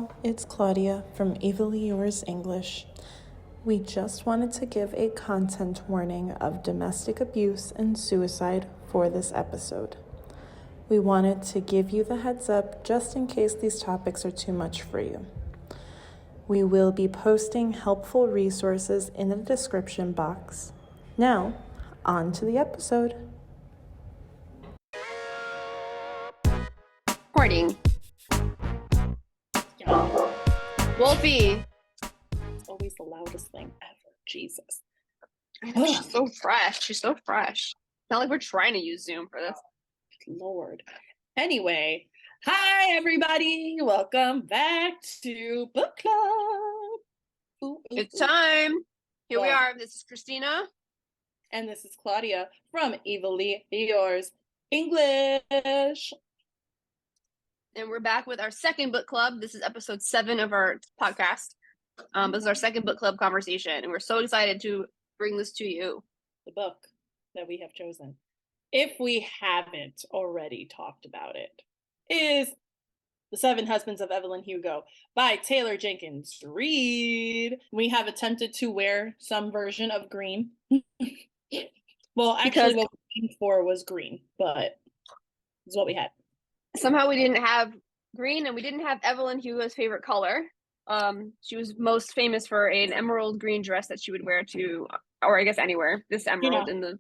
y'all, it's Claudia from Evelyn Yours English. We just wanted to give a content warning of domestic abuse and suicide for this episode. We wanted to give you the heads up just in case these topics are too much for you. We will be posting helpful resources in the description box. Now, on to the episode. Recording. Wolfie. It's always the loudest thing ever. Jesus. She's so fresh. She's so fresh. Not like we're trying to use Zoom for this. Lord. Anyway, hi everybody. Welcome back to Book Club. It's time. Here we are. This is Christina. And this is Claudia from Evelyn Yours English. And we're back with our second book club. This is episode 7 of our podcast. This is our second book club conversation, and we're so excited to bring this to you. The book that we have chosen, if we haven't already talked about it, is The Seven Husbands of Evelyn Hugo by Taylor Jenkins Reid. We have attempted to wear some version of green. Well, actually, what we were for was green, but it's what we had. Somehow we didn't have green, and we didn't have Evelyn Hugo's favorite color. She was most famous for an emerald green dress that she would wear to, or I guess anywhere. This emerald in the,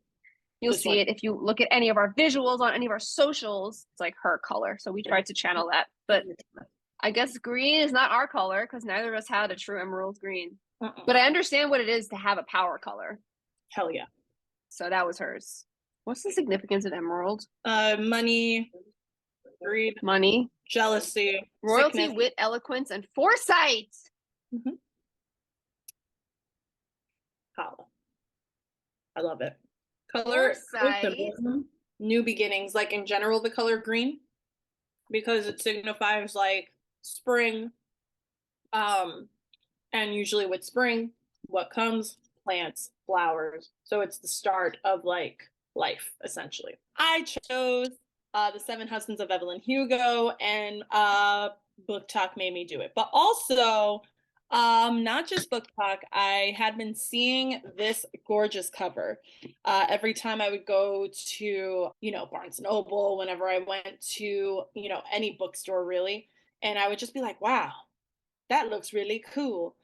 you'll see it if you look at any of our visuals on any of our socials. It's like her color, so we tried to channel that. But I guess green is not our color because neither of us had a true emerald green. But I understand what it is to have a power color. Hell yeah. So that was hers. What's the significance of emerald? Money, greed, money, jealousy, royalty, sickness. wit, eloquence, and foresight. Holla. I love it. Color symbolism, new beginnings, like in general the color green, because it signifies like spring, and usually with spring what comes? Plants, flowers. So it's the start of like life, essentially. I chose The Seven Husbands of Evelyn Hugo, and Book Talk made me do it. But also, not just Book Talk, I had been seeing this gorgeous cover every time I would go to, Barnes & Noble, whenever I went to, any bookstore really. And I would just be like, wow, that looks really cool.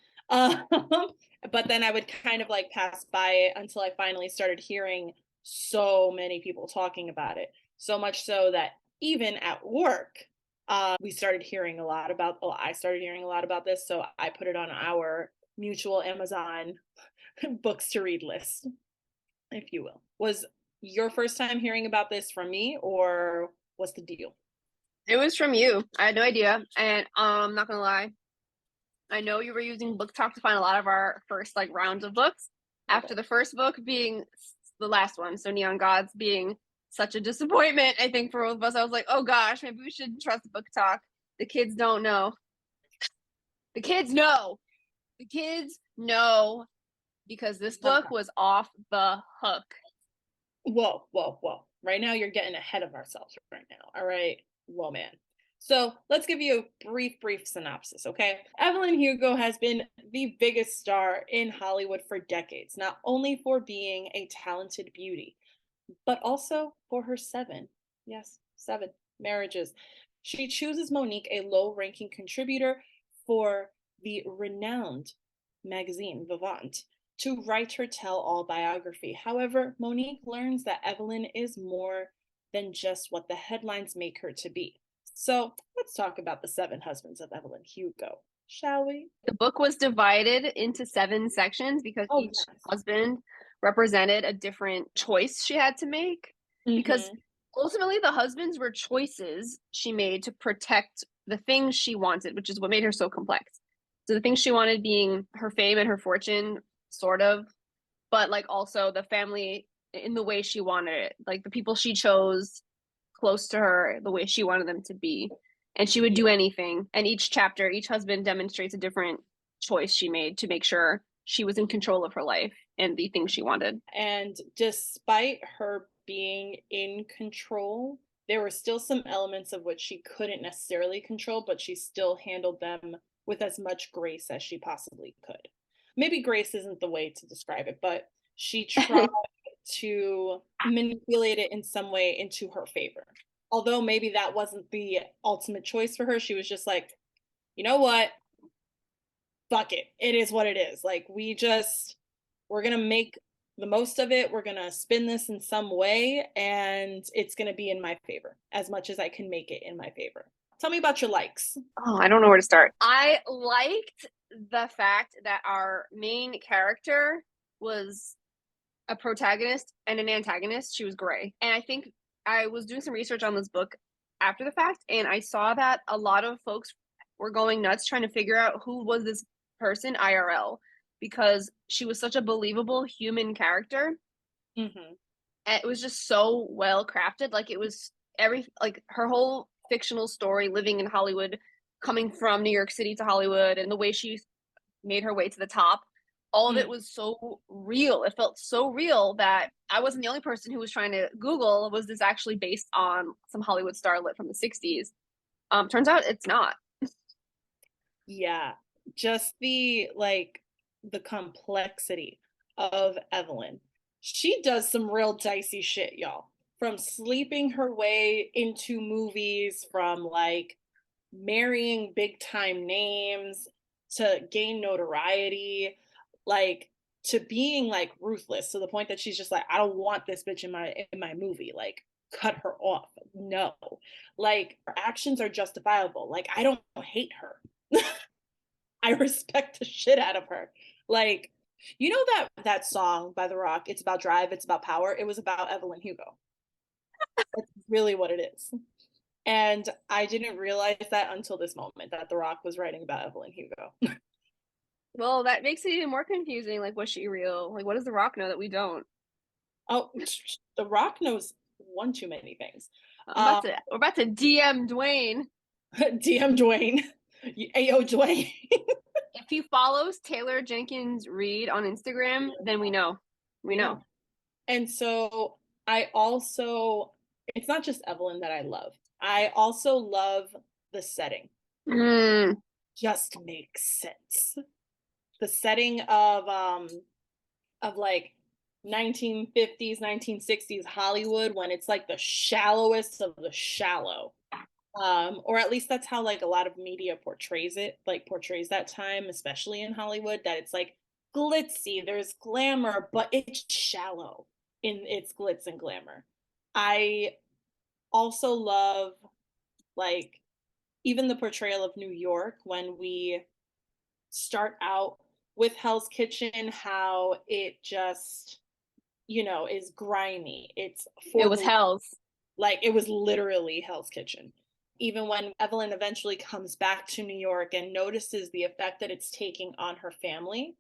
But then I would kind of like pass by it until I finally started hearing so many people talking about it. So much so that even at work, I started hearing a lot about this. So I put it on our mutual Amazon books to read list, if you will. Was your first time hearing about this from me, or what's the deal? It was from you. I had no idea. And I'm not going to lie. I know you were using Book Talk to find a lot of our first rounds of books. After the first book being the last one, so Neon Gods being such a disappointment, I think, for both of us, I was like, oh gosh, maybe we should trust Book Talk. The kids don't know. The kids know. The kids know, because this book was off the hook. Whoa. Right now you're getting ahead of ourselves right now. All right. Whoa, man. So let's give you a brief synopsis, okay? Evelyn Hugo has been the biggest star in Hollywood for decades, not only for being a talented beauty, but also for her 7 marriages. She chooses Monique, a low-ranking contributor for the renowned magazine Vivant, to write her tell-all biography. However, Monique learns that Evelyn is more than just what the headlines make her to be. So let's talk about The Seven Husbands of Evelyn Hugo, shall we? The book was divided into 7 sections because each husband represented a different choice she had to make. Because ultimately the husbands were choices she made to protect the things she wanted, which is what made her so complex. So the things she wanted being her fame and her fortune, sort of, but also the family in the way she wanted it, the people she chose close to her the way she wanted them to be, and she would do anything. And each chapter, each husband demonstrates a different choice she made to make sure she was in control of her life and the things she wanted. And despite her being in control, there were still some elements of which she couldn't necessarily control, but she still handled them with as much grace as she possibly could. Maybe grace isn't the way to describe it, but she tried to manipulate it in some way into her favor. Although maybe that wasn't the ultimate choice for her, she was just like, you know what? Fuck it. It is what it is. Like, we're going to make the most of it. We're going to spin this in some way, and it's going to be in my favor as much as I can make it in my favor. Tell me about your likes. Oh, I don't know where to start. I liked the fact that our main character was a protagonist and an antagonist. She was gray. And I think I was doing some research on this book after the fact, and I saw that a lot of folks were going nuts trying to figure out who was this person IRL, because she was such a believable human character. Mm-hmm. And it was just so well crafted. Like, it was her whole fictional story, living in Hollywood, coming from New York City to Hollywood, and the way she made her way to the top, all of it was so real. It felt so real that I wasn't the only person who was trying to Google, was this actually based on some Hollywood starlet from the 60s? Turns out it's not. Yeah, just the complexity of Evelyn. She does some real dicey shit, y'all. From sleeping her way into movies, from like marrying big time names to gain notoriety, like to being like ruthless to the point that she's just like, I don't want this bitch in my movie. Like, cut her off. No. Like, her actions are justifiable. Like, I don't hate her. I respect the shit out of her. Like, you know that song by The Rock, it's about drive, it's about power. It was about Evelyn Hugo. That's really what it is. And I didn't realize that until this moment, that The Rock was writing about Evelyn Hugo. Well, that makes it even more confusing. Like, was she real? Like, what does The Rock know that we don't? Oh, The Rock knows one too many things. We're about to DM Dwayne. DM Dwayne. Ayo, Dwayne. If he follows Taylor Jenkins Reid on Instagram, then we know. We know. And so I also, it's not just Evelyn that I love. I also love the setting. Just makes sense. The setting of like 1950s, 1960s Hollywood, when it's like the shallowest of the shallow. Or at least that's how like a lot of media portrays that time, especially in Hollywood, that it's like glitzy, there's glamour, but it's shallow in its glitz and glamour. I also love like even the portrayal of New York when we start out with Hell's Kitchen, how it just, is grimy. It was Hell's. Like, it was literally Hell's Kitchen. Even when Evelyn eventually comes back to New York and notices the effect that it's taking on her family,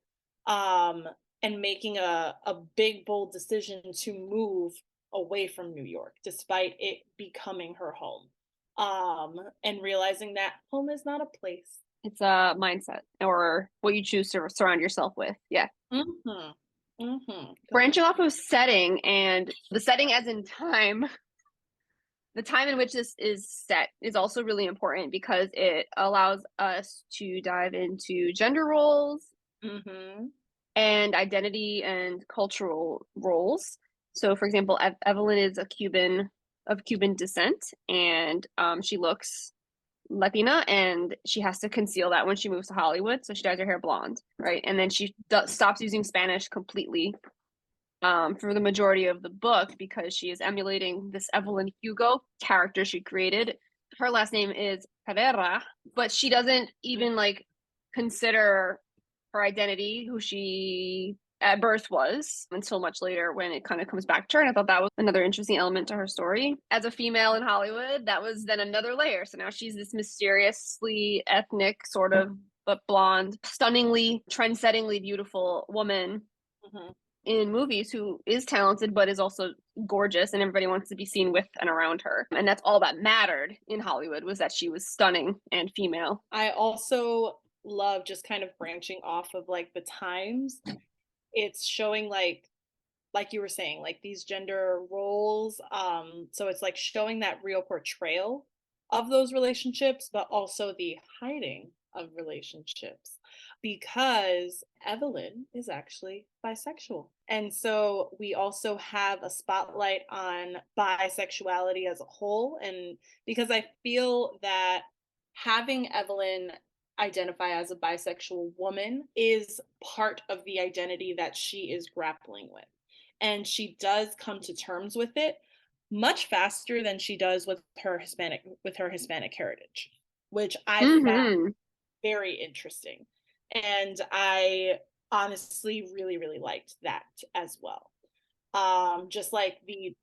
and making a big, bold decision to move away from New York, despite it becoming her home. And realizing that home is not a place. It's a mindset, or what you choose to surround yourself with. Yeah. Branching off of setting, and the setting as in time, the time in which this is set is also really important because it allows us to dive into gender roles and identity and cultural roles. So, for example, Evelyn is of Cuban descent, and she looks Latina, and she has to conceal that when she moves to Hollywood. So she dyes her hair blonde, right? And then she stops using Spanish completely for the majority of the book because she is emulating this Evelyn Hugo character she created. Her last name is Herrera, but she doesn't even like consider her identity, who she at birth was, until much later when it kind of comes back to her. And I thought that was another interesting element to her story. As a female in Hollywood, that was then another layer. So now she's this mysteriously ethnic, sort of, but blonde, stunningly, trend-settingly beautiful woman in movies who is talented but is also gorgeous, and everybody wants to be seen with and around her. And that's all that mattered in Hollywood, was that she was stunning and female. I also love just kind of branching off of like the times. It's showing like you were saying, like these gender roles. So it's like showing that real portrayal of those relationships, but also the hiding of relationships because Evelyn is actually bisexual. And so we also have a spotlight on bisexuality as a whole. And because I feel that having Evelyn identify as a bisexual woman is part of the identity that she is grappling with. And she does come to terms with it much faster than she does with her Hispanic heritage, which I found very interesting. And I honestly really, really liked that as well. Just like the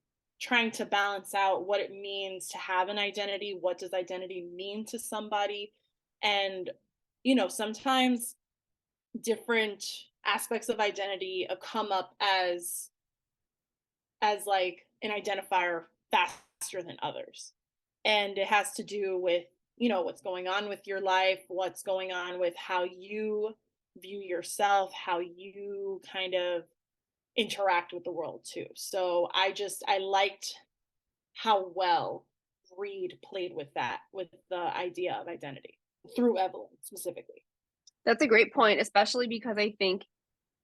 trying to balance out what it means to have an identity, what does identity mean to somebody? And, you know, sometimes different aspects of identity come up as like an identifier faster than others. And it has to do with, you know, what's going on with your life, what's going on with how you view yourself, how you kind of interact with the world too. So I liked how well Reed played with that, with the idea of identity through Evelyn specifically. That's a great point, especially because I think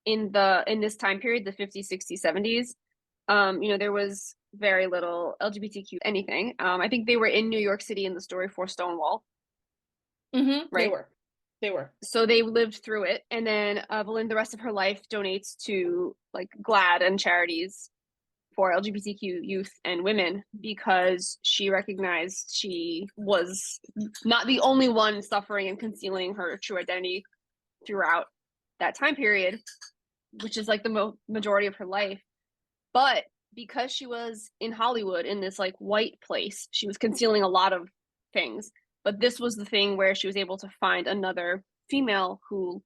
in this time period, the 50s, 60s, 70s, you know, there was very little LGBTQ anything. I think they were in New York City in the story for Stonewall. Right? They were. So they lived through it. And then Evelyn, the rest of her life, donates to like GLAAD and charities for LGBTQ youth and women because she recognized she was not the only one suffering and concealing her true identity throughout that time period, which is like the majority of her life. But because she was in Hollywood in this like white place, she was concealing a lot of things. But this was the thing where she was able to find another female who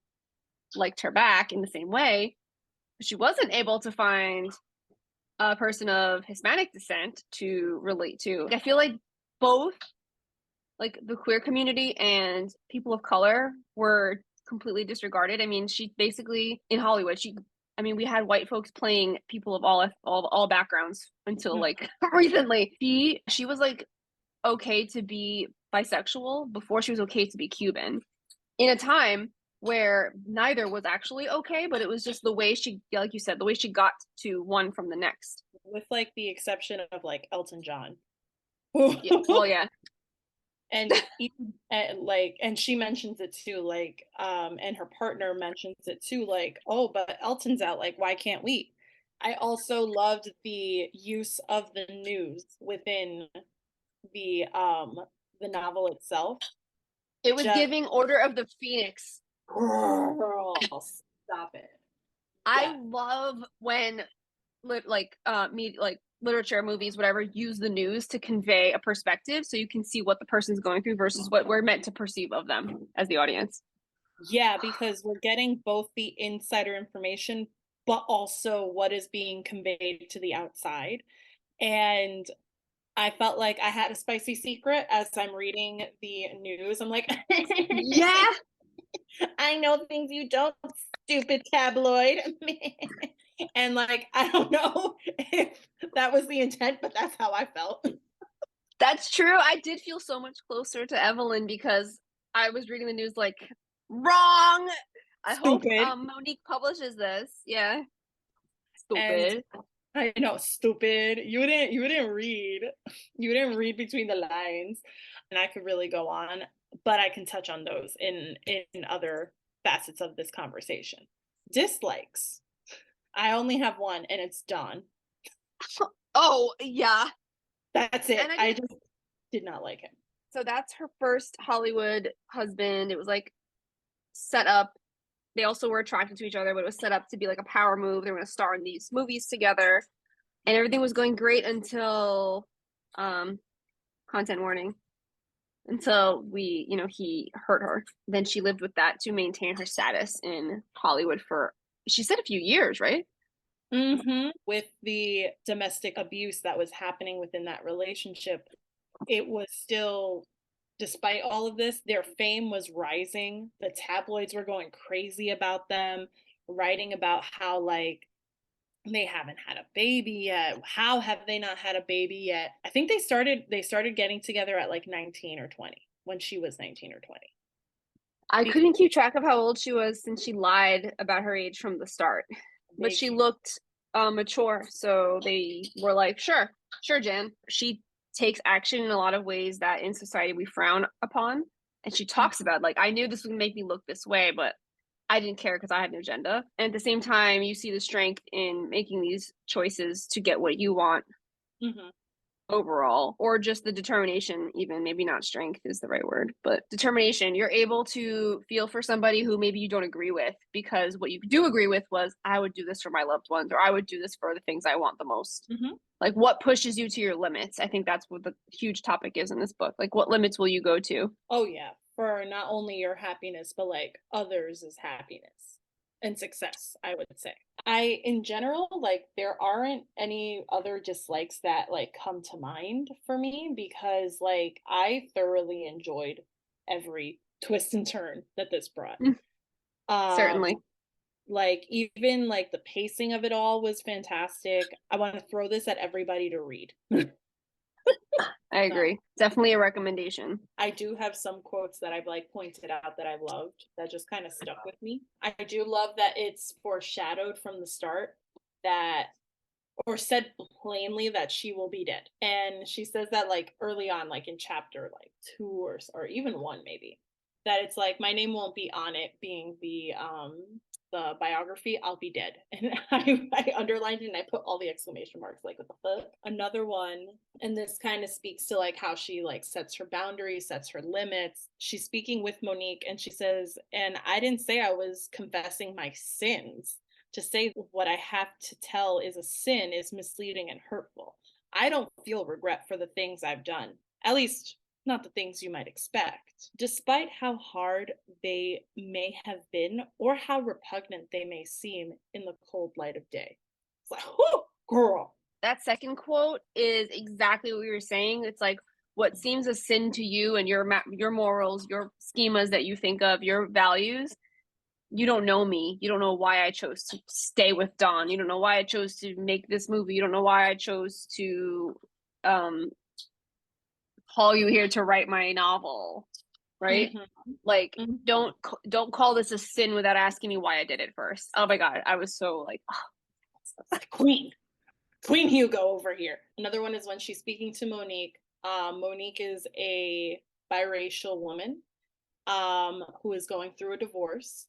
liked her back in the same way. She wasn't able to find a person of Hispanic descent to relate to. I feel like both like the queer community and people of color were completely disregarded. I mean, she basically in Hollywood, we had white folks playing people of all backgrounds until like recently. She was like okay to be bisexual before she was okay to be Cuban in a time where neither was actually okay, but it was just the way she, like you said, the way she got to one from the next. With like the exception of like Elton John. Yeah, well, yeah. And and she mentions it too, like, and her partner mentions it too, like, oh, but Elton's out, like, why can't we? I also loved the use of the news within the novel itself. It was giving Order of the Phoenix. Girl, stop it. I love when literature, movies, whatever, use the news to convey a perspective so you can see what the person's going through versus what we're meant to perceive of them as the audience. Yeah, because we're getting both the insider information, but also what is being conveyed to the outside. And I felt like I had a spicy secret as I'm reading the news. I'm like, yeah, I know things you don't, stupid tabloid. And like, I don't know if that was the intent, but that's how I felt. That's true. I did feel so much closer to Evelyn because I was reading the news like, wrong. I hope Monique publishes this. Yeah. Stupid. And I know, stupid. You didn't read. You didn't read between the lines. And I could really go on, but I can touch on those in other facets of this conversation. Dislikes. I only have one, and it's Dawn. Oh, yeah. That's it. I just did not like him. So that's her first Hollywood husband. It was like set up. They also were attracted to each other, but it was set up to be like a power move. They were going to star in these movies together. And everything was going great until content warning. Until he hurt her. Then she lived with that to maintain her status in Hollywood for, she said, a few years, right? Mm-hmm. With the domestic abuse that was happening within that relationship, it was still, despite all of this, their fame was rising. The tabloids were going crazy about them, writing about how like they haven't had a baby yet. How have they not had a baby yet? I think they started getting together at like 19 or 20, when she was 19 or 20. I couldn't keep track of how old she was since she lied about her age from the start. But she looked mature, so they were like, sure, Jan. She takes action in a lot of ways that in society we frown upon. And she talks about, like, I knew this would make me look this way, but I didn't care because I had no agenda. And at the same time, you see the strength in making these choices to get what you want. Overall, or just the determination, even maybe not strength is the right word, but determination. You're able to feel for somebody who maybe you don't agree with, because what you do agree with was, I would do this for my loved ones, or I would do this for the things I want the most. Like, what pushes you to your limits? I think that's what the huge topic is in this book. Like, what limits will you go to? Oh yeah, for not only your happiness, but like others' happiness and success, I would say. In general, like, there aren't any other dislikes that like come to mind for me, because like I thoroughly enjoyed every twist and turn that this brought. Certainly. Like, even like the pacing of it all was fantastic. I want to throw this at everybody to read. I agree. Definitely a recommendation. I do have some quotes that I've like pointed out that I loved that just kind of stuck with me. I do love that it's foreshadowed from the start that, or said plainly, that she will be dead. And she says that like early on, like in chapter like 2 or even 1 maybe, that it's like, my name won't be on it, being the biography, I'll be dead. And I underlined it and I put all the exclamation marks, like, what the fuck. Another one, and this kind of speaks to like how she like sets her boundaries, sets her limits. She's speaking with Monique and she says, and I didn't say I was confessing my sins. To say what I have to tell is a sin is misleading and hurtful. I don't feel regret for the things I've done, at least not the things you might expect, despite how hard they may have been or how repugnant they may seem in the cold light of day. It's like, whoo, girl. That second quote is exactly what you were saying. It's like, what seems a sin to you and your morals, your schemas that you think of, your values, you don't know me. You don't know why I chose to stay with Dawn. You don't know why I chose to make this movie. You don't know why I chose to call you here to write my novel, right? Like, don't call this a sin without asking me why I did it first. Oh my god, I was so like, oh, Queen Hugo over here. Another one is when she's speaking to Monique. Monique is a biracial woman who is going through a divorce,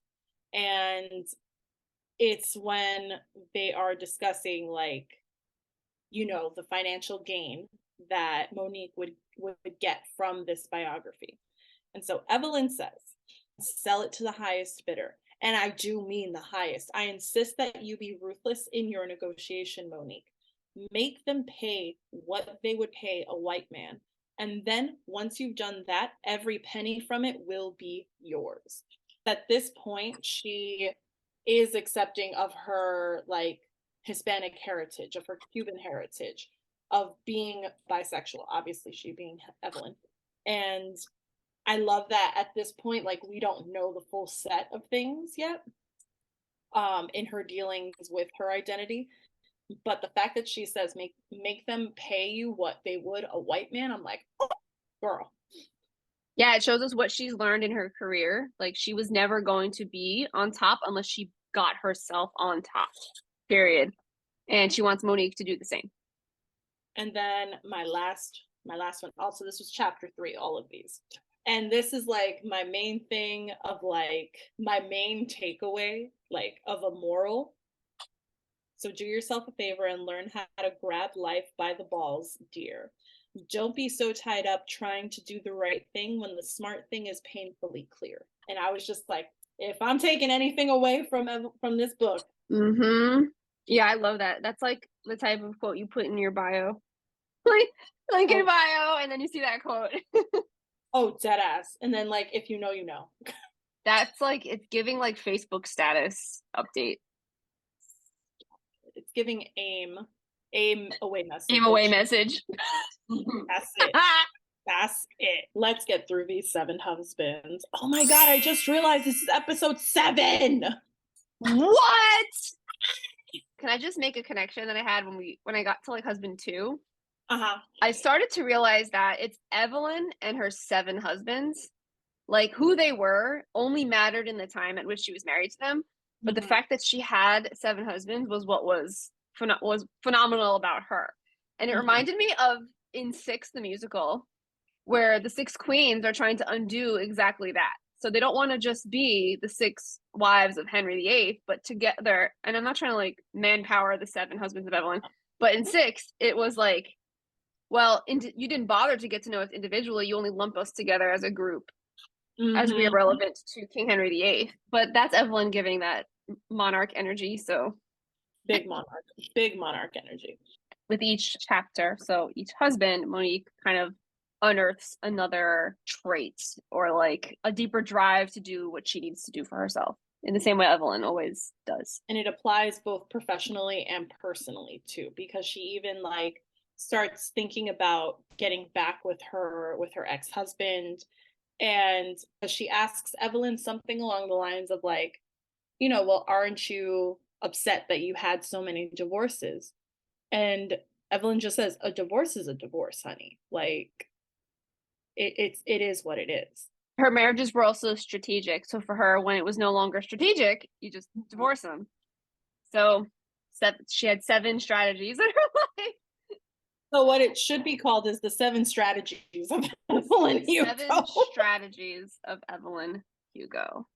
and it's when they are discussing, like, you know, the financial gain that Monique would get from this biography. And so Evelyn says, sell it to the highest bidder. And I do mean the highest. I insist that you be ruthless in your negotiation, Monique. Make them pay what they would pay a white man. And then once you've done that, every penny from it will be yours. At this point, she is accepting of her like Hispanic heritage, of her Cuban heritage, of being bisexual, obviously she being Evelyn. And I love that at this point, like, we don't know the full set of things yet in her dealings with her identity. But the fact that she says, make them pay you what they would a white man, I'm like, oh, girl. Yeah, it shows us what she's learned in her career. Like, she was never going to be on top unless she got herself on top, period. And she wants Monique to do the same. And then my last one, also, this was chapter 3, all of these. And this is like my main thing of like my main takeaway, like, of a moral. So do yourself a favor and learn how to grab life by the balls, dear. Don't be so tied up trying to do the right thing when the smart thing is painfully clear. And I was just like, if I'm taking anything away from this book. Yeah, I love that. That's like the type of quote you put in your bio. like in bio, and then you see that quote. Oh, dead ass. And then, like, if you know, you know. That's like, it's giving like Facebook status update. It's giving aim away message. Aim away message. That's it. That's it. Let's get through these 7 husbands. Oh my god, I just realized this is episode 7. What? Can I just make a connection that I had when I got to like husband 2? I started to realize that it's Evelyn and her 7 husbands, Like, who they were only mattered in the time at which she was married to them. But the fact that she had 7 husbands was what was phenomenal about her. And it reminded me of in Six, the musical, where the 6 queens are trying to undo exactly that. So they don't want to just be the 6 wives of Henry VIII, but together. And I'm not trying to like manpower the 7 husbands of Evelyn, but in Six, it was like, well, you didn't bother to get to know us individually. You only lump us together as a group, as we are relevant to King Henry VIII. But that's Evelyn giving that monarch energy. So big monarch energy with each chapter. So each husband, Monique kind of unearths another trait or like a deeper drive to do what she needs to do for herself in the same way Evelyn always does. And it applies both professionally and personally too, because she even like starts thinking about getting back with her ex-husband. And she asks Evelyn something along the lines of like, you know, well, aren't you upset that you had so many divorces? And Evelyn just says, a divorce is a divorce, honey. Like, it is what it is. Her marriages were also strategic. So for her, when it was no longer strategic, you just divorce them. So she had 7 strategies in her life. So what it should be called is the 7 strategies of Evelyn Hugo. 7 strategies of Evelyn Hugo.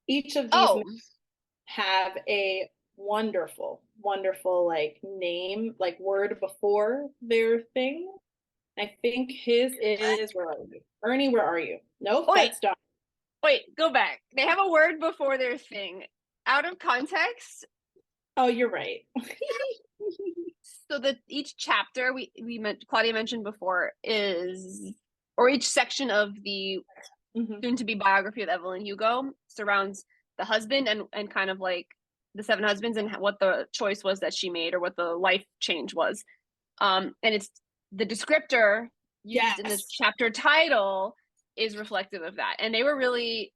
Each of these have a wonderful like name, like word before their thing. I think his is, where are you? Ernie, where are you? Nope, that's Don. Wait, go back. They have a word before their thing. Out of context. Oh, you're right. So that each chapter Claudia mentioned before is, or each section of the soon-to-be biography of Evelyn Hugo surrounds the husband and kind of like the 7 husbands and what the choice was that she made or what the life change was. And it's the descriptor used in this chapter title is reflective of that. And they were really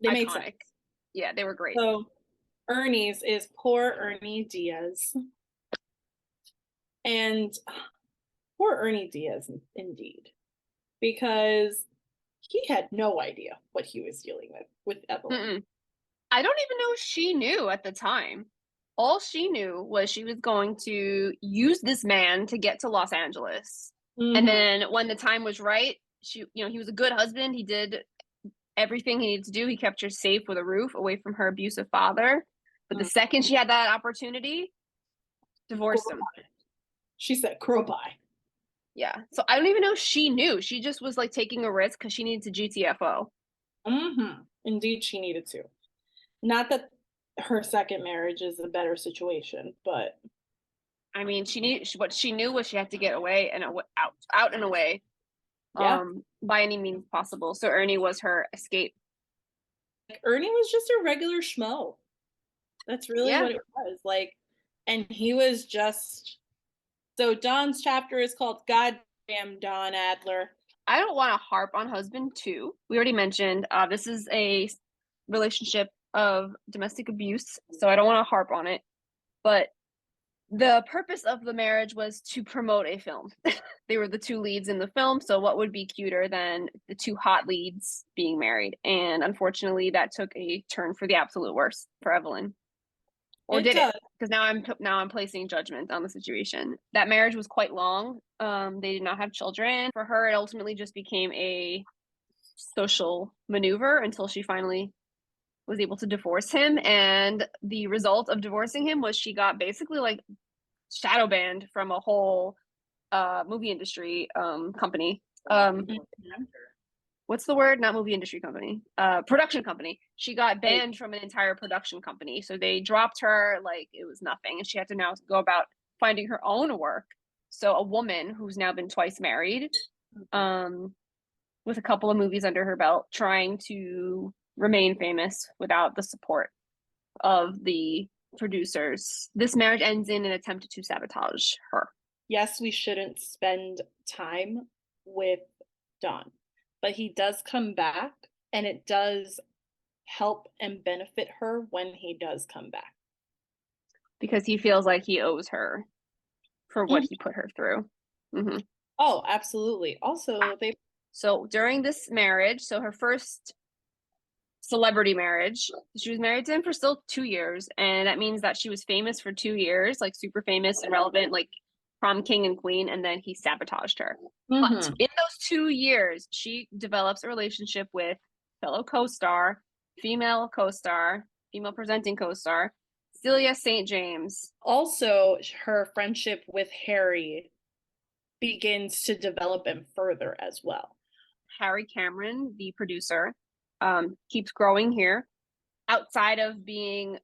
iconic. Made sense. Yeah, they were great. So Ernie's is poor Ernie Diaz. And poor Ernie Diaz, indeed, because he had no idea what he was dealing with Evelyn. I don't even know she knew at the time. All she knew was she was going to use this man to get to Los Angeles. And then when the time was right, he was a good husband. He did everything he needed to do. He kept her safe with a roof away from her abusive father. But the second she had that opportunity, divorced him. She said, "Crow bye." Yeah. So I don't even know she knew. She just was like taking a risk because she needed to GTFO. Indeed, she needed to. Not that her second marriage is a better situation, but I mean, what she knew was she had to get away and out and away, by any means possible. So Ernie was her escape. Like, Ernie was just a regular schmo. That's really what it was. Like, and he was just. So Don's chapter is called "Goddamn Don Adler." I don't want to harp on husband 2. We already mentioned this is a relationship of domestic abuse, so I don't want to harp on it. But the purpose of the marriage was to promote a film. They were the 2 leads in the film, so what would be cuter than the 2 hot leads being married? And unfortunately, that took a turn for the absolute worst for Evelyn. Or did it? Because now I'm placing judgment on the situation. That marriage was quite long. They did not have children. For her, it ultimately just became a social maneuver until she finally was able to divorce him. And the result of divorcing him was she got basically like shadow banned from a whole movie industry company. What's the word? Not movie industry company. Production company. She got banned from an entire production company. So they dropped her like it was nothing. And she had to now go about finding her own work. So a woman who's now been twice married, with a couple of movies under her belt, trying to remain famous without the support of the producers. This marriage ends in an attempt to sabotage her. Yes, we shouldn't spend time with Don, but he does come back, and it does help and benefit her when he does come back. Because he feels like he owes her for what he put her through. Oh, absolutely. Also, they So during this marriage, so her first celebrity marriage, she was married to him for still 2 years, and that means that she was famous for 2 years, like super famous and relevant, like prom king and queen, and then he sabotaged her. But in those 2 years, she develops a relationship with fellow co-star, female presenting co-star, Celia St. James. Also, her friendship with Harry begins to develop him further as well. Harry Cameron, the producer, keeps growing here outside of being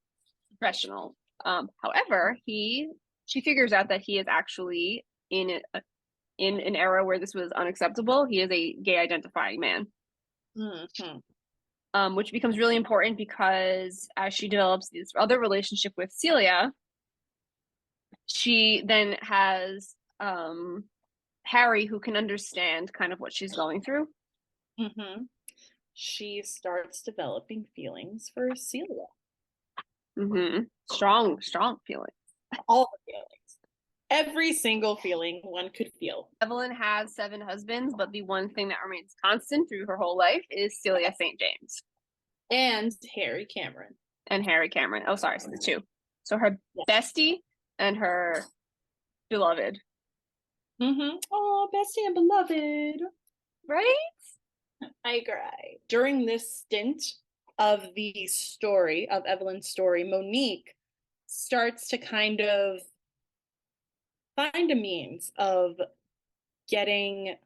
professional. However, she figures out that he is actually in an era where this was unacceptable. He is a gay identifying man. Which becomes really important because as she develops this other relationship with Celia, she then has Harry, who can understand kind of what she's going through. She starts developing feelings for Celia. Strong feelings. All the feelings. Every single feeling one could feel. Evelyn has 7 husbands, but the one thing that remains constant through her whole life is Celia St. James. And Harry Cameron. Oh, sorry, so the 2. So her bestie and her beloved. Oh, bestie and beloved. Right? I agree. During this stint of the story, of Evelyn's story, Monique starts to kind of find a means of getting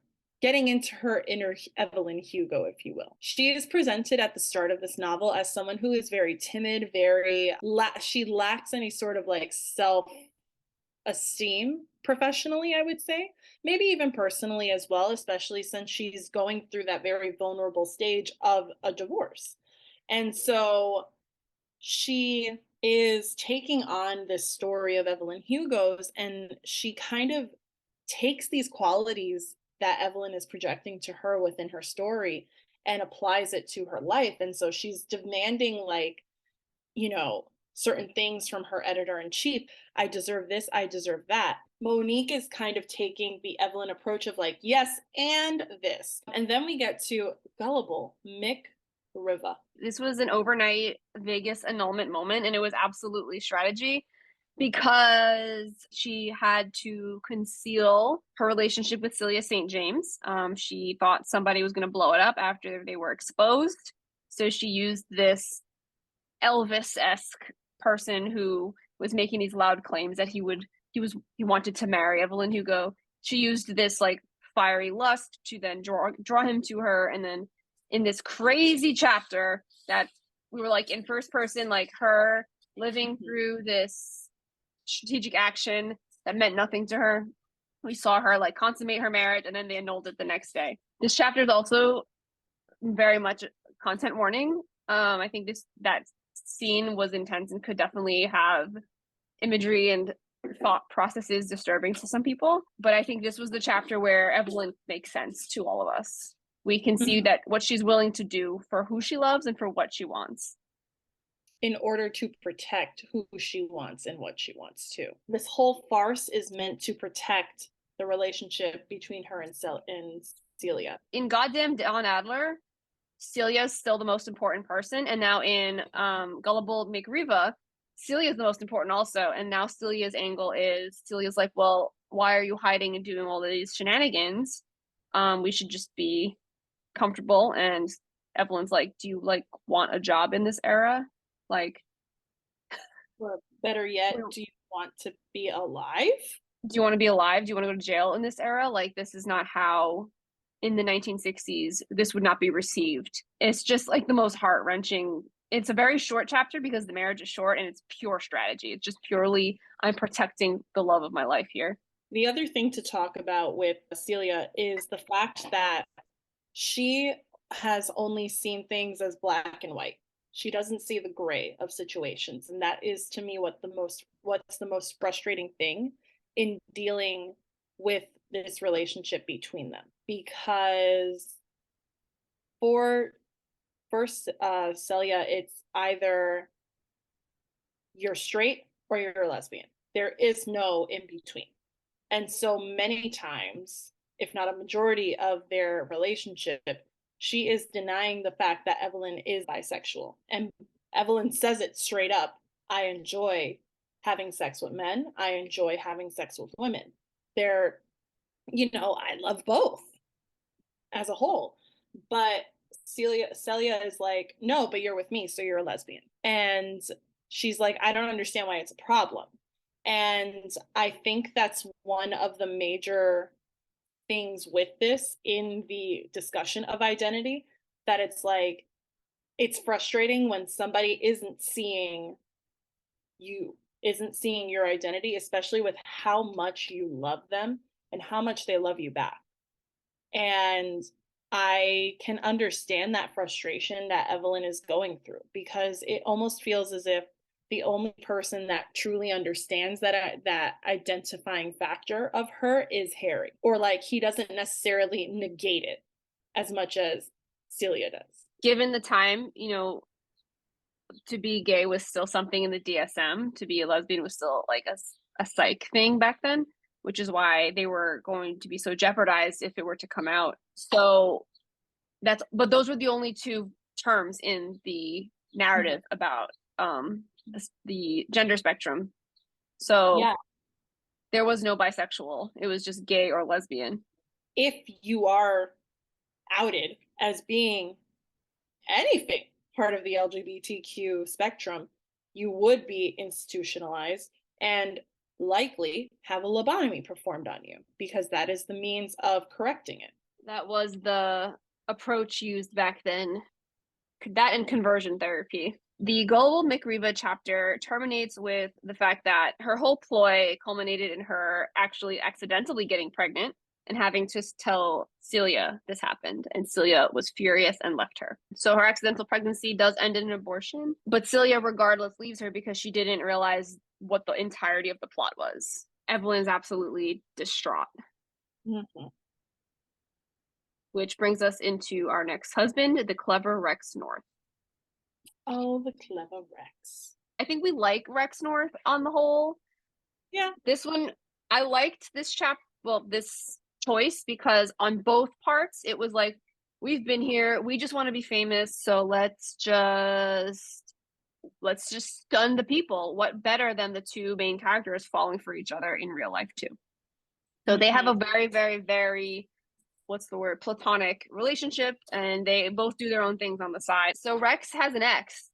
into her inner Evelyn Hugo, if you will. She is presented at the start of this novel as someone who is very timid, she lacks any sort of like self-esteem professionally, I would say. Maybe even personally as well, especially since she's going through that very vulnerable stage of a divorce. And so she is taking on this story of Evelyn Hugo's, and she kind of takes these qualities that Evelyn is projecting to her within her story and applies it to her life. And so she's demanding, like, certain things from her editor-in-chief. I deserve this, I deserve that. Monique is kind of taking the Evelyn approach of like, yes, and this. And then we get to gullible Mick Riva. This was an overnight Vegas annulment moment, and it was absolutely strategy because she had to conceal her relationship with Celia St. James. She thought somebody was going to blow it up after they were exposed. So she used this Elvis-esque person who was making these loud claims that he wanted to marry Evelyn Hugo. She used this like fiery lust to then draw him to her, and then in this crazy chapter that we were like in first person, like her living through this strategic action that meant nothing to her. We saw her like consummate her marriage, and then they annulled it the next day. This chapter is also very much content warning. I think that scene was intense and could definitely have imagery and thought processes disturbing to some people. But I think this was the chapter where Evelyn makes sense to all of us. We can see that what she's willing to do for who she loves and for what she wants, in order to protect who she wants and what she wants too. This whole farce is meant to protect the relationship between her and Celia. In goddamn Don Adler, Celia's still the most important person, and now in Gullible McRiva, Celia's the most important also. And now Celia's angle is Celia's like, well, why are you hiding and doing all these shenanigans? We should just be comfortable. And Evelyn's like, do you like want a job in this era? Like, or better yet, do you want to be alive? Do you want to be alive? Do you want to go to jail in this era? Like, this is not how in the 1960s this would not be received. It's just like the most heart-wrenching. It's a very short chapter because the marriage is short, and it's pure strategy. It's just purely, I'm protecting the love of my life here. The other thing to talk about with Celia is the fact that she has only seen things as black and white. She doesn't see the gray of situations. And that is, to me, what's the most frustrating thing in dealing with this relationship between them. Because for Celia, it's either you're straight or you're a lesbian. There is no in between. And so many times if not a majority of their relationship, she is denying the fact that Evelyn is bisexual. And Evelyn says it straight up. I enjoy having sex with men. I enjoy having sex with women. They're, I love both as a whole. But Celia is like, no, but you're with me, so you're a lesbian. And she's like, I don't understand why it's a problem. And I think that's one of the major things with this in the discussion of identity, that it's like, it's frustrating when somebody isn't seeing your identity, especially with how much you love them and how much they love you back. And I can understand that frustration that Evelyn is going through, because it almost feels as if the only person that truly understands that identifying factor of her is Harry, or like he doesn't necessarily negate it as much as Celia does. Given the time, to be gay was still something in the DSM. To be a lesbian was still like a psych thing back then, which is why they were going to be so jeopardized if it were to come out. So but those were the only two terms in the narrative about the gender spectrum. So yeah, there was no bisexual. It was just gay or lesbian. If you are outed as being anything part of the LGBTQ spectrum, you would be institutionalized and likely have a lobotomy performed on you, because that is the means of correcting it. That was the approach used back then. That and conversion therapy. The Global McReva chapter terminates with the fact that her whole ploy culminated in her actually accidentally getting pregnant and having to tell Celia this happened. And Celia was furious and left her. So her accidental pregnancy does end in an abortion, but Celia regardless leaves her because she didn't realize what the entirety of the plot was. Evelyn's absolutely distraught. Mm-hmm. Which brings us into our next husband, the clever Rex North. Oh, the clever Rex. I think we like Rex North on the whole. Yeah. This one, I liked this this choice, because on both parts, it was like, we've been here, we just want to be famous, so let's just stun the people. What better than the two main characters falling for each other in real life too? So they have a very, very, very, platonic relationship, and they both do their own things on the side. So Rex has an ex,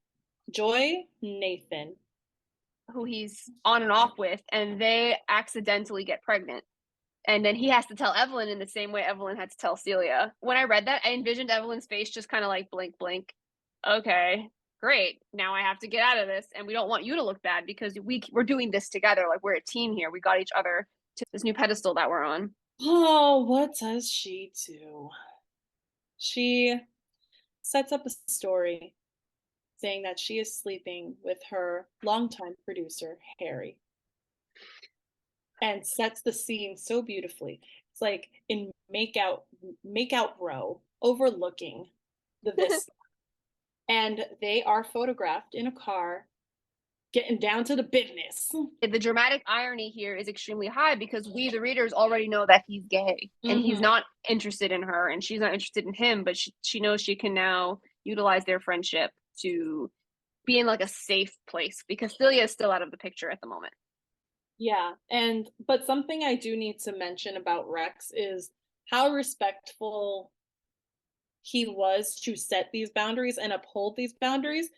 Joy Nathan, who he's on and off with, and they accidentally get pregnant. And then he has to tell Evelyn in the same way Evelyn had to tell Celia. When I read that, I envisioned Evelyn's face just kind of like blink, blink. Okay, great. Now I have to get out of this. And we don't want you to look bad, because we're doing this together. Like, we're a team here. We got each other to this new pedestal that we're on. Oh, what does she do? She sets up a story saying that she is sleeping with her longtime producer, Harry, and sets the scene so beautifully. It's like in makeout row, overlooking the vista. And they are photographed in a car, getting down to the business. The dramatic irony here is extremely high, because we, the readers, already know that he's gay, and he's not interested in her, and she's not interested in him, but she knows she can now utilize their friendship to be in like a safe place, because Celia is still out of the picture at the moment. Yeah, but something I do need to mention about Rex is how respectful he was to set these boundaries and uphold these boundaries.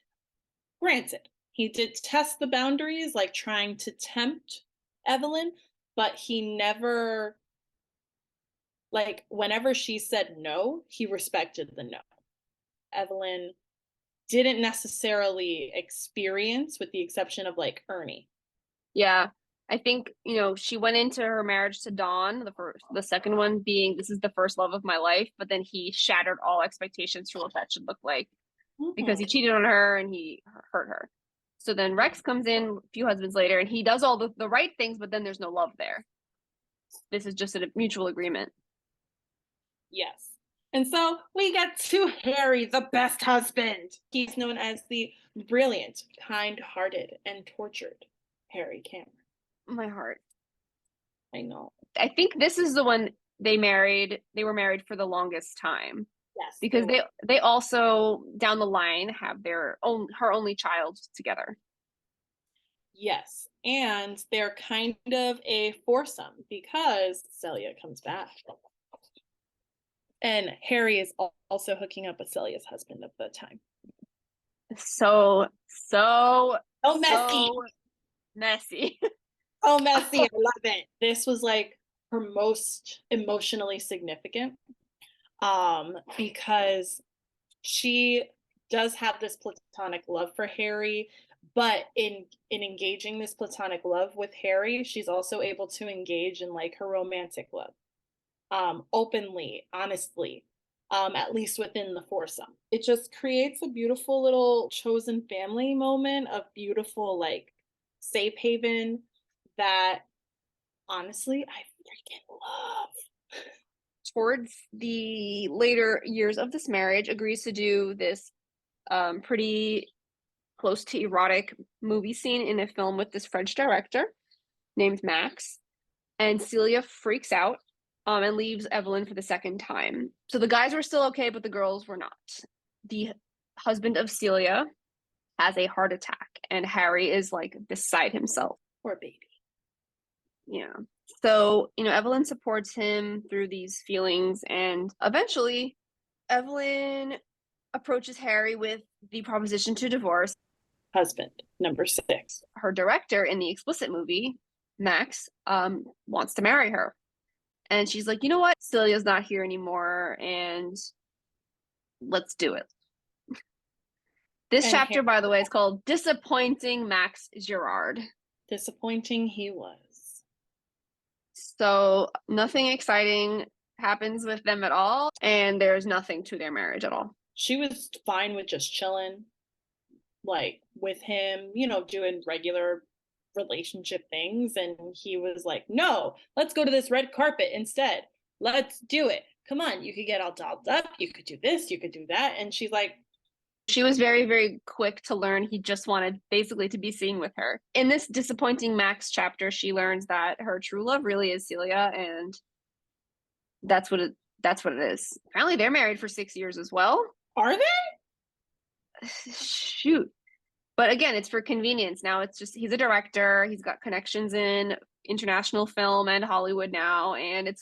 Granted, he did test the boundaries, like trying to tempt Evelyn, but he never, like, whenever she said no, he respected the no. Evelyn didn't necessarily experience, with the exception of like Ernie. Yeah, I think, she went into her marriage to Dawn, the second one being, this is the first love of my life, but then he shattered all expectations for what that should look like, because he cheated on her and he hurt her. So then Rex comes in a few husbands later, and he does all the right things, but then there's no love there. This is just a mutual agreement. Yes. And so we get to Harry, the best husband. He's known as the brilliant, kind-hearted, and tortured Harry Cameron. My heart. I know. I think this is the one they were married for the longest time. Yes. Because they also down the line have her only child together. Yes. And they're kind of a foursome because Celia comes back. And Harry is also hooking up with Celia's husband at the time. So messy. So messy. Oh, messy. I love it. This was like her most emotionally significant because she does have this platonic love for Harry, but in engaging this platonic love with Harry, she's also able to engage in like her romantic love openly, honestly, at least within the foursome. It just creates a beautiful little chosen family moment of beautiful like safe haven that honestly I freaking love. Towards the later years of this marriage, agrees to do this pretty close to erotic movie scene in a film with this French director named Max. And Celia freaks out and leaves Evelyn for the second time. So the guys were still okay, but the girls were not. The husband of Celia has a heart attack, and Harry is like beside himself. Poor baby. Yeah. So, Evelyn supports him through these feelings, and eventually Evelyn approaches Harry with the proposition to divorce. Husband number 6. Her director in the Explicit movie, Max, wants to marry her. And she's like, you know what? Celia's not here anymore, and let's do it. This chapter, by the way, is called Disappointing Max Girard. Disappointing he was. So nothing exciting happens with them at all, and there's nothing to their marriage at all. She was fine with just chilling, like with him, doing regular relationship things, and he was like, no, let's go to this red carpet instead. Let's do it. Come on, you could get all dolled up, you could do this, you could do that. And she's like, she was very, very quick to learn he just wanted basically to be seen with her. In this Disappointing Max chapter, she learns that her true love really is Celia, and that's what it is. Apparently they're married for 6 years as well. Are they? Shoot. But again, it's for convenience. Now it's just, he's a director, he's got connections in international film and Hollywood now, and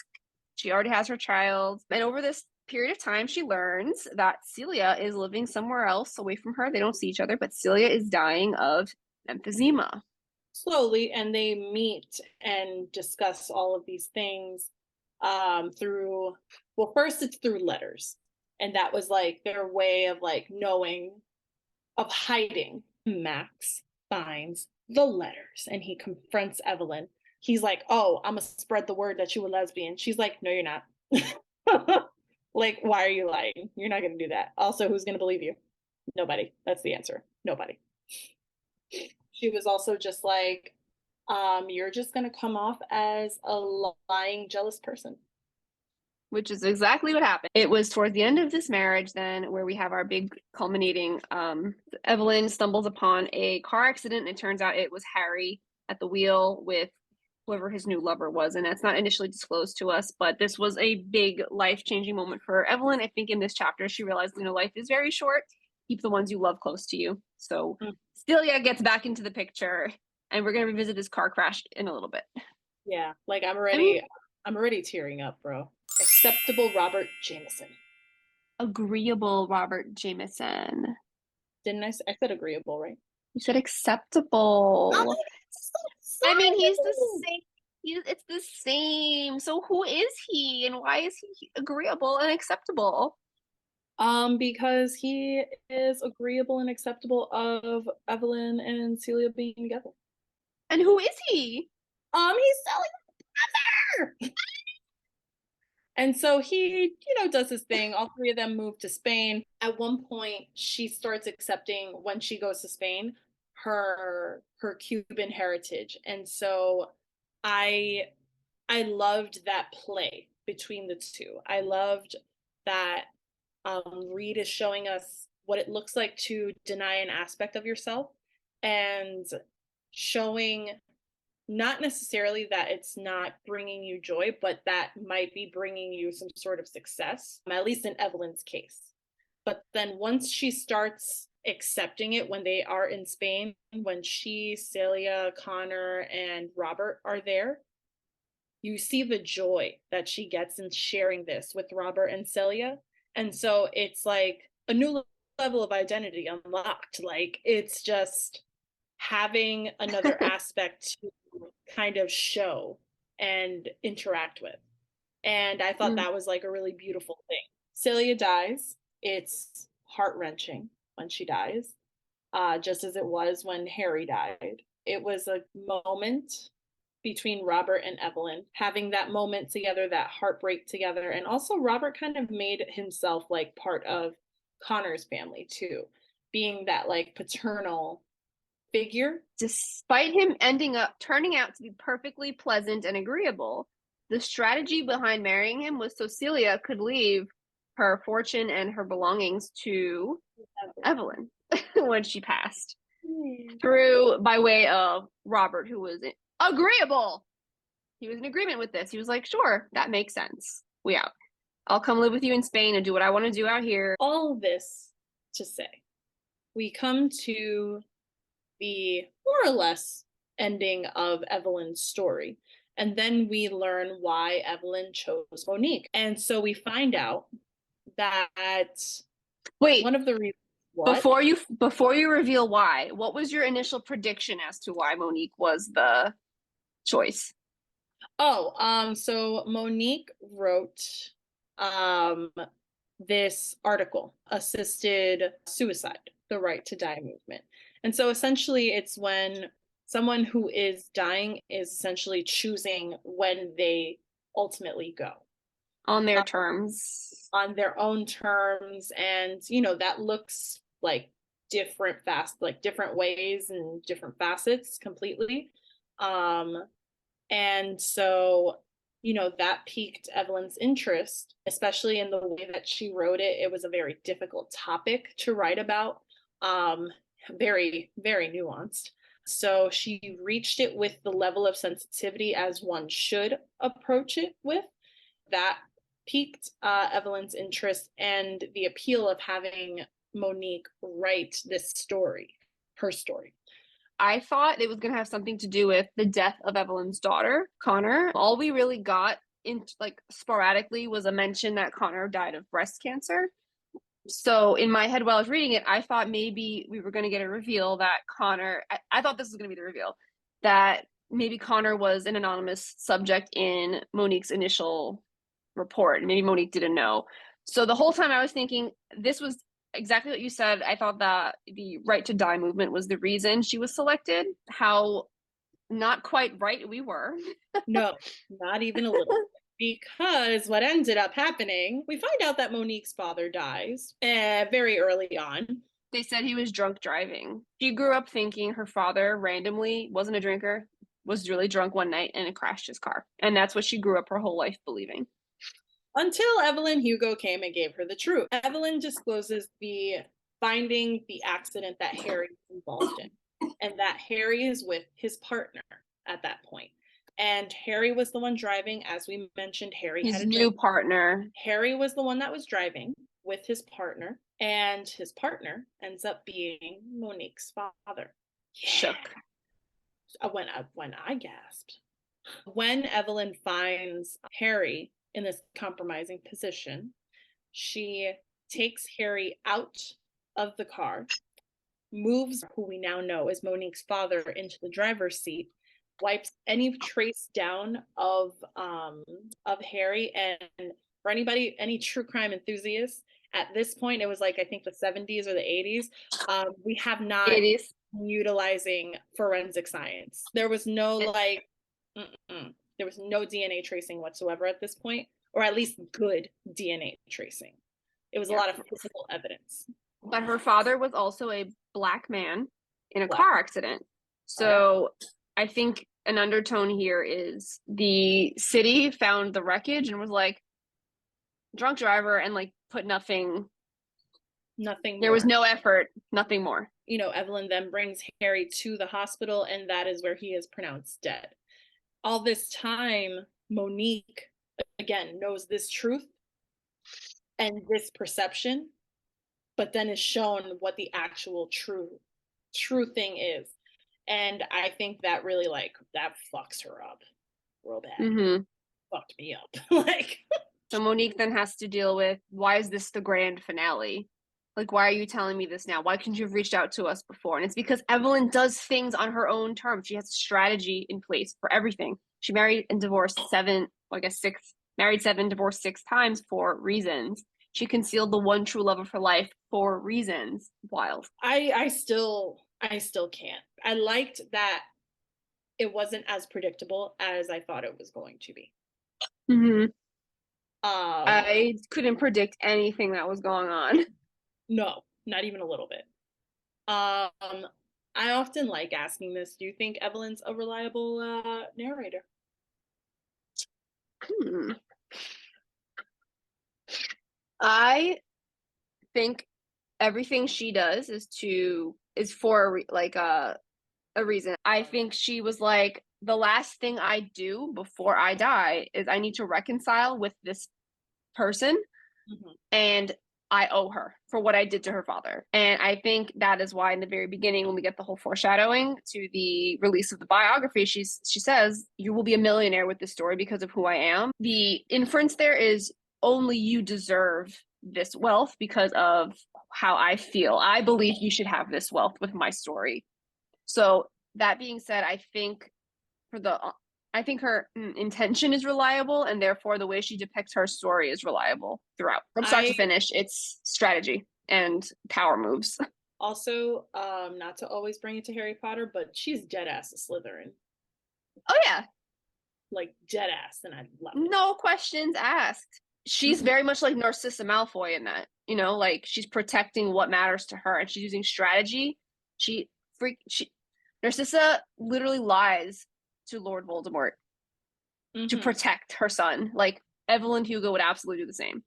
she already has her child. And over this period of time, she learns that Celia is living somewhere else away from her. They don't see each other, but Celia is dying of emphysema. Slowly, and they meet and discuss all of these things through, well, first it's through letters. And that was like their way of like knowing, of hiding. Max finds the letters and he confronts Evelyn. He's like, oh, I'm gonna spread the word that you were lesbian. She's like, no, you're not. Like, why are you lying? You're not gonna do that. Also, who's gonna believe you? Nobody. That's the answer. Nobody. She was also just like, you're just gonna come off as a lying, jealous person. Which is exactly what happened. It was toward the end of this marriage then where we have our big culminating. Evelyn stumbles upon a car accident, and it turns out it was Harry at the wheel with whoever his new lover was, and that's not initially disclosed to us, but this was a big life-changing moment for Evelyn. I think in this chapter she realized, life is very short. Keep the ones you love close to you. So Celia gets back into the picture, and we're going to revisit this car crash in a little bit. Yeah, like I'm already tearing up, bro. Acceptable Robert Jameson. Agreeable Robert Jameson. Didn't I said agreeable, right? You said acceptable. Oh, I mean, he's the same. It's the same. So who is he, and why is he agreeable and acceptable? Because he is agreeable and acceptable of Evelyn and Celia being together. And who is he? He's Celia's brother. And so he, does his thing. All 3 of them move to Spain. At one point, she starts accepting, when she goes to Spain, her Cuban heritage. And so I loved that play between the two. I loved that Reed is showing us what it looks like to deny an aspect of yourself, and showing not necessarily that it's not bringing you joy, but that might be bringing you some sort of success, at least in Evelyn's case. But then once she starts accepting it when they are in Spain, when she, Celia, Connor, and Robert are there, you see the joy that she gets in sharing this with Robert and Celia. And so it's like a new level of identity unlocked. Like, it's just having another aspect to kind of show and interact with. And I thought that was like a really beautiful thing. Celia dies. It's heart-wrenching when she dies, just as it was when Harry died. It was a moment between Robert and Evelyn, having that moment together, that heartbreak together. And also Robert kind of made himself like part of Connor's family too, being that like paternal figure. Despite him turning out to be perfectly pleasant and agreeable, the strategy behind marrying him was so Celia could leave her fortune and her belongings to Evelyn when she passed. By way of Robert, who was agreeable. He was in agreement with this. He was like, sure, that makes sense. I'll come live with you in Spain and do what I want to do out here. All this to say, we come to the more or less ending of Evelyn's story. And then we learn why Evelyn chose Monique. And so we find out that one of the reasons. Before you reveal why, what was your initial prediction as to why Monique was the choice? So Monique wrote this article, Assisted Suicide, the Right to Die movement. And so essentially it's when someone who is dying is essentially choosing when they ultimately go. On their terms. On their own terms. And, that looks like different ways and different facets completely. And so, that piqued Evelyn's interest, especially in the way that she wrote it. It was a very difficult topic to write about, very, very nuanced. So she reached it with the level of sensitivity as one should approach it with. That piqued Evelyn's interest and the appeal of having Monique write this story, her story. I thought it was going to have something to do with the death of Evelyn's daughter, Connor. All we really got in sporadically was a mention that Connor died of breast cancer. So in my head while I was reading it, I thought maybe we were going to get a reveal that Connor, I thought this was going to be the reveal, that maybe Connor was an anonymous subject in Monique's initial report. Maybe Monique didn't know. So the whole time I was thinking this was exactly what you said. I thought that the Right to Die movement was the reason she was selected. How not quite right we were. No, not even a little. Because what ended up happening, we find out that Monique's father dies very early on. They said he was drunk driving. She grew up thinking her father randomly wasn't a drinker, was really drunk one night and it crashed his car. And that's what she grew up her whole life believing. Until Evelyn Hugo came and gave her the truth. Evelyn discloses finding the accident that Harry was involved in, and that Harry is with his partner at that point. And Harry was the one driving, as we mentioned. His new partner. Harry was the one that was driving with his partner, and his partner ends up being Monique's father. Yeah. Shook. When I gasped. When Evelyn finds Harry in this compromising position, she takes Harry out of the car, moves who we now know is Monique's father into the driver's seat, wipes any trace down of Harry. And for any true crime enthusiasts, at this point, it was I think the 70s or the 80s. We have not 80s. Utilizing forensic science. There was no there was no DNA tracing whatsoever at this point, or at least good DNA tracing. It was a lot of physical evidence. But her father was also a black man in a car accident. So I think an undertone here is the city found the wreckage and was like, drunk driver, and put nothing. There was no effort, nothing more. Evelyn then brings Harry to the hospital, and that is where he is pronounced dead. all this time, Monique, again, knows this truth and this perception, but then is shown what the actual true thing is. And I think that really, like, that fucks her up real bad. Mm-hmm. Fucked me up. Like, so Monique then has to deal with, why is this the grand finale? Like, why are you telling me this now? Why couldn't you have reached out to us before? And it's because Evelyn does things on her own terms. She has a strategy in place for everything. She married and divorced married 7, divorced 6 times for reasons. She concealed the one true love of her life for reasons. Wild. I still can't. I liked that it wasn't as predictable as I thought it was going to be. Mm-hmm. I couldn't predict anything that was going on. No, not even a little bit. I often like asking this. Do you think Evelyn's a reliable narrator? I think everything she does is for a reason. I think she was like, the last thing I do before I die is I need to reconcile with this person, and I owe her for what I did to her father. And I think that is why in the very beginning, when we get the whole foreshadowing to the release of the biography, she says, you will be a millionaire with this story because of who I am. The inference there is only you deserve this wealth because of how I feel. I believe you should have this wealth with my story. So that being said, I think her intention is reliable, and therefore the way she depicts her story is reliable throughout. From start to finish, it's strategy and power moves. Also, not to always bring it to Harry Potter, but she's dead ass a Slytherin. Oh yeah. Like dead ass, and I love it. No questions asked. She's very much like Narcissa Malfoy in that, like she's protecting what matters to her, and she's using strategy. Narcissa literally lies to Lord Voldemort to protect her son. Like Evelyn Hugo would absolutely do the same.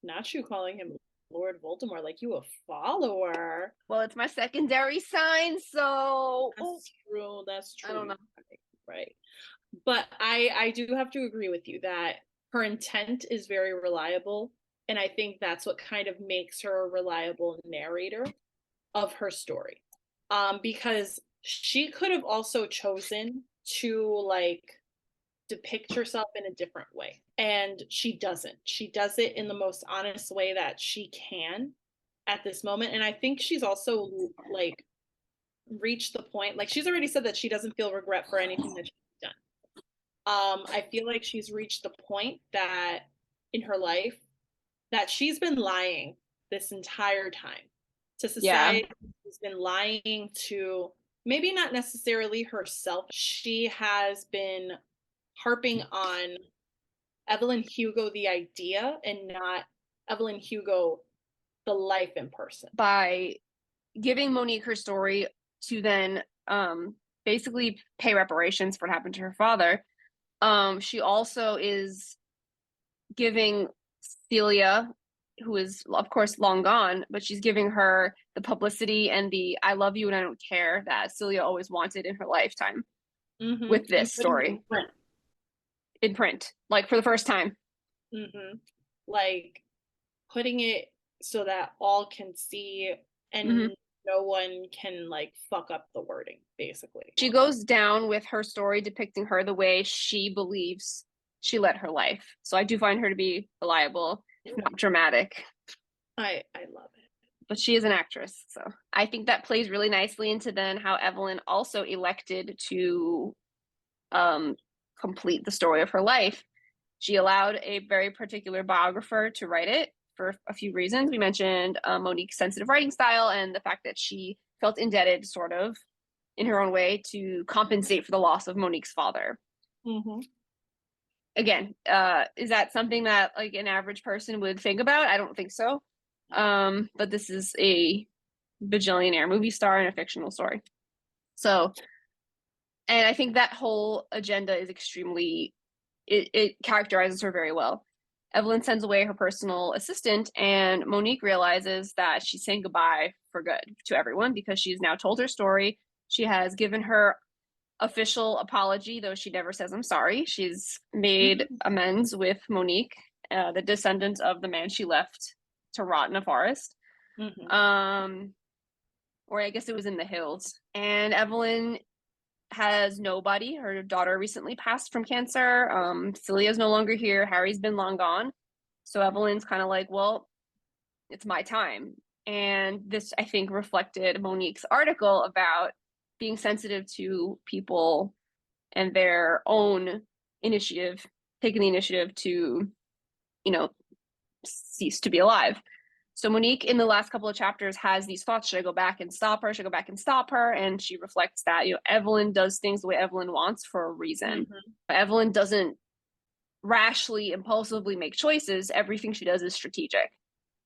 Not you calling him Lord Voldemort, like you a follower. Well, it's my secondary sign, so that's true. I don't know. Right. But I do have to agree with you that her intent is very reliable, and I think that's what kind of makes her a reliable narrator of her story. Because she could have also chosen to like depict herself in a different way, and she doesn't. She does it in the most honest way that she can at this moment. And I think she's also like reached the point, like she's already said that she doesn't feel regret for anything that she's done. I feel like she's reached the point that in her life that she's been lying this entire time to society. Yeah. She's been lying to maybe not necessarily herself. She has been harping on Evelyn Hugo, the idea, and not Evelyn Hugo, the life in person. By giving Monique her story to then basically pay reparations for what happened to her father, she also is giving Celia, who is of course long gone, but she's giving her the publicity and the I love you and I don't care that Celia always wanted in her lifetime with this story. In print, like for the first time. Like putting it so that all can see and no one can like fuck up the wording, basically. She goes down with her story depicting her the way she believes she led her life. So I do find her to be reliable, if not dramatic. I love it. But she is an actress, so I think that plays really nicely into then how Evelyn also elected to complete the story of her life. She allowed a very particular biographer to write it for a few reasons. We mentioned Monique's sensitive writing style and the fact that she felt indebted, sort of, in her own way, to compensate for the loss of Monique's father. Again, is that something that like an average person would think about? I don't think so. But this is a bajillionaire movie star in a fictional story. So, and I think that whole agenda is extremely, it characterizes her very well. Evelyn sends away her personal assistant, and Monique realizes that she's saying goodbye for good to everyone because she's now told her story. She has given her official apology, though she never says I'm sorry. She's made amends with Monique, the descendant of the man she left to rot in a forest. Or I guess it was in the hills. And Evelyn has nobody. Her daughter recently passed from cancer. Celia's no longer here. Harry's been long gone. So Evelyn's kind of like, well, it's my time. And this, I think, reflected Monique's article about being sensitive to people and their own initiative, taking the initiative to, cease to be alive. So Monique, in the last couple of chapters, has these thoughts. Should I go back and stop her? Should I go back and stop her? And she reflects that, Evelyn does things the way Evelyn wants for a reason. Evelyn doesn't rashly, impulsively make choices. Everything she does is strategic.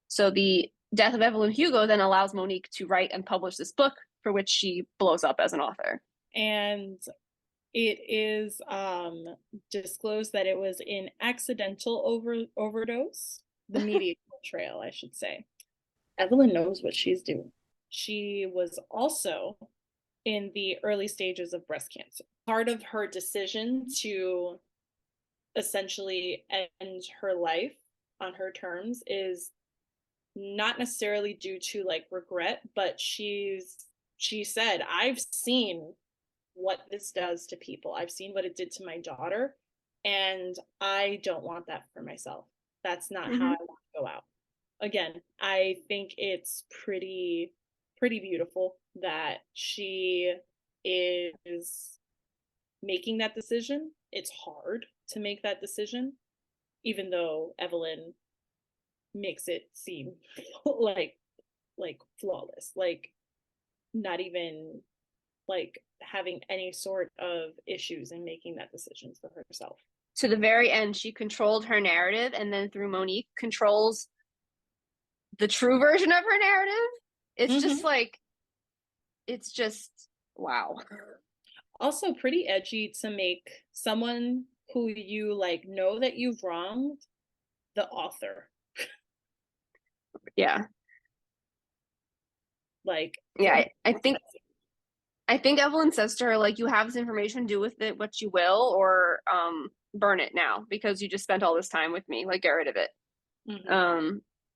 So the death of Evelyn Hugo then allows Monique to write and publish this book, for which she blows up as an author. And it is disclosed that it was an accidental overdose. The media portrayal, I should say. Evelyn knows what she's doing. She was also in the early stages of breast cancer. Part of her decision to essentially end her life on her terms is not necessarily due to regret, but she said, I've seen what this does to people. I've seen what it did to my daughter, and I don't want that for myself. That's not how I want to go out. Again, I think it's pretty beautiful that she is making that decision. It's hard to make that decision, even though Evelyn makes it seem like flawless, not even having any sort of issues in making that decision for herself. To the very end, she controlled her narrative, and then through Monique controls the true version of her narrative. It's it's just wow. Also pretty edgy to make someone who you know that you've wronged the author. Yeah. I think Evelyn says to her, you have this information, do with it what you will, or burn it now, because you just spent all this time with me. Get rid of it.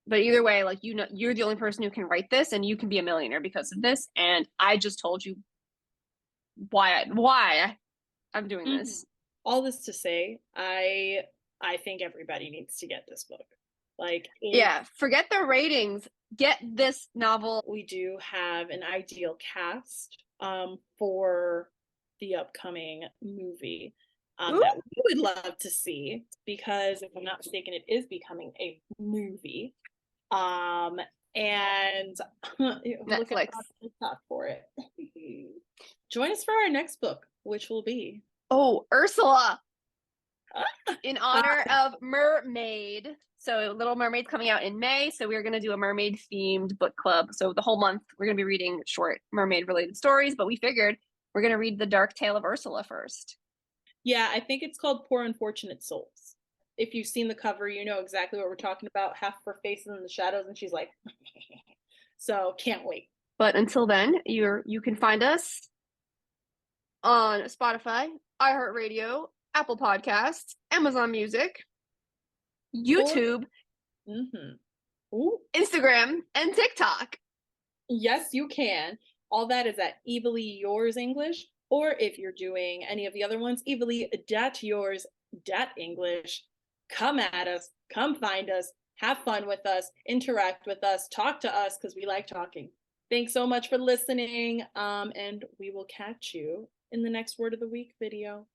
But either way, you're the only person who can write this, and you can be a millionaire because of this. And I just told you why I'm doing this. All this to say, I think everybody needs to get this book. Forget the ratings. Get this novel. We do have an ideal cast for the upcoming movie that we would love to see, because if I'm not mistaken, it is becoming a movie. And Netflix for it. Join us for our next book, which will be Ursula, in honor of Mermaid. So Little Mermaid's coming out in May, so we're going to do a mermaid themed book club. So the whole month we're going to be reading short mermaid related stories, but we figured we're going to read The Dark Tale of Ursula first. Yeah, I think it's called Poor Unfortunate Souls. If you've seen the cover, you know exactly what we're talking about. Half of her face is in the shadows, and she's like, so can't wait. But until then, you can find us on Spotify, iHeartRadio, Apple Podcasts, Amazon Music, YouTube, Instagram, and TikTok. Yes, you can. All that is at Evilly Yours English, or if you're doing any of the other ones, Evilly.yours.english. Come at us, come find us, have fun with us, interact with us, talk to us, because we like talking. Thanks so much for listening, and we will catch you in the next Word of the Week video.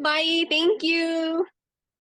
Bye, thank you.